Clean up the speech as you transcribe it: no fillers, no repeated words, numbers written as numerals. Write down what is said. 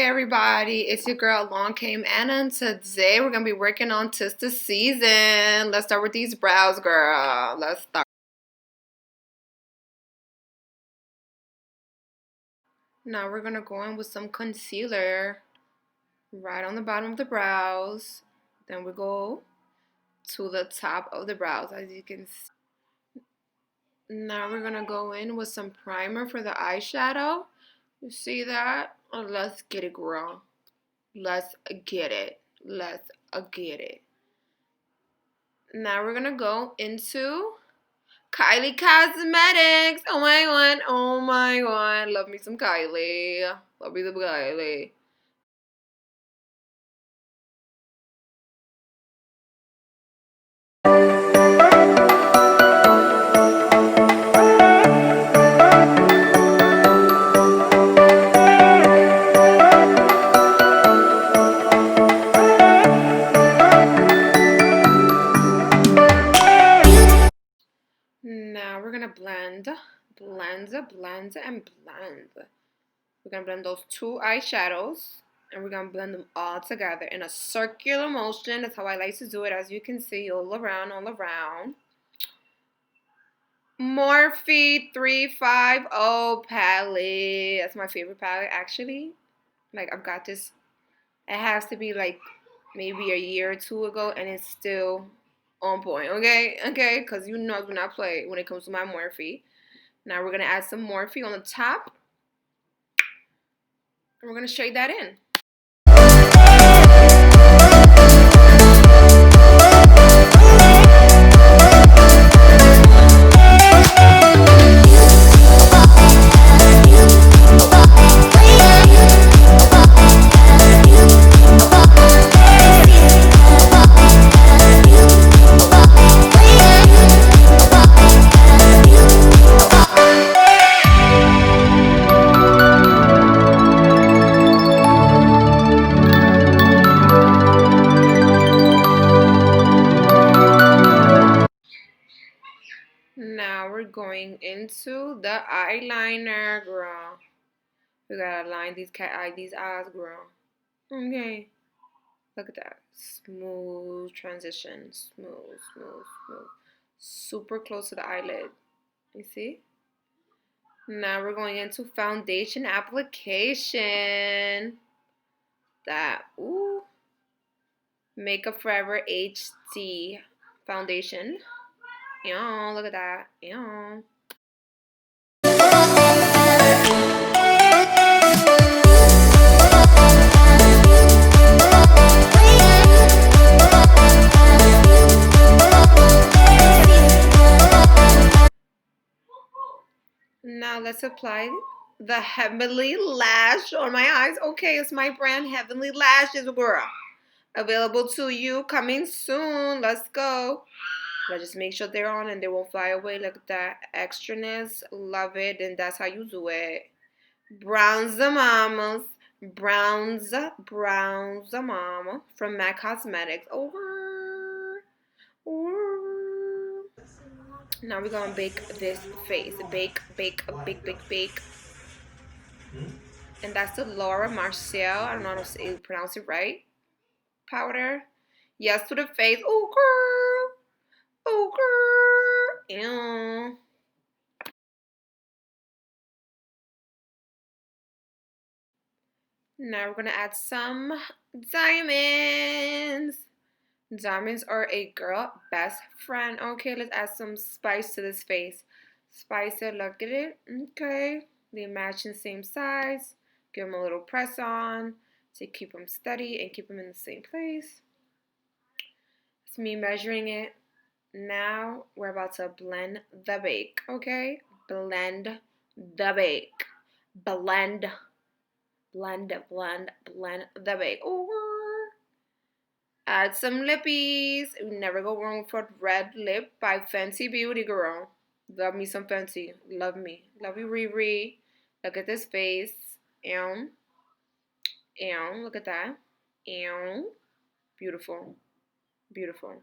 Hey everybody, it's your girl Long Came Anna, and today we're gonna be working on tis the season. Let's start with these brows, girl. Let's start. Now we're gonna go in with some concealer right on the bottom of the brows. Then we go to the top of the brows, as you can see. Now we're gonna go in with some primer for the eyeshadow. You see that? Oh, let's get it, girl. Let's get it. Let's get it. Now we're gonna go into Kylie Cosmetics. Oh my god. Oh my god. Love me some Kylie. Love me some Kylie. Now we're gonna blend, and blend. We're gonna blend those two eyeshadows and we're gonna blend them all together in a circular motion. That's how I like to do it, as you can see, all around, all around. Morphe 350 palette. That's my favorite palette, actually. Like, I've got this. It has to be like maybe a year or two ago, and it's still on point. Okay, okay, because you know I do not play when it comes to my Morphe. Now we're gonna add some Morphe on the top, and we're gonna shade that in. Now we're going into the eyeliner, girl. We gotta line these eyes, girl. Okay. Look at that. Smooth transition. Smooth, smooth, smooth. Super close to the eyelid. You see? Now we're going into foundation application. That, ooh. Makeup Forever HD foundation. Yeah, look at that. Yeah. Now let's apply the Heavenly Lash on my eyes. Okay, it's my brand, Heavenly Lashes, girl. Available to you coming soon. Let's go. Let's just make sure they're on and they won't fly away. Look at that extraness. Love it. And that's how you do it. Browns the Mamas. Browns the Mama from MAC Cosmetics. Over. Now we're gonna bake this face. Bake, bake, bake, bake, bake. And that's the Laura Marciel. I don't know how to pronounce it right. Powder. Yes to the face. Oh, girl. Oh, girl. Ew. Now we're going to add some diamonds. Diamonds are a girl best friend. Okay, let's add some spice to this face. Spice it. Look at it. Okay. They match in the same size. Give them a little press on to keep them steady and keep them in the same place. It's me measuring it. Now we're about to blend the bake, okay? Blend the bake. Blend, blend, blend, blend the bake. Ooh. Add some lippies. You never go wrong for red lip by Fenty Beauty, girl. Love me some Fenty. Love me. Love you, Riri. Look at this face. Ew. Ew. Look at that. Ew. Beautiful. Beautiful.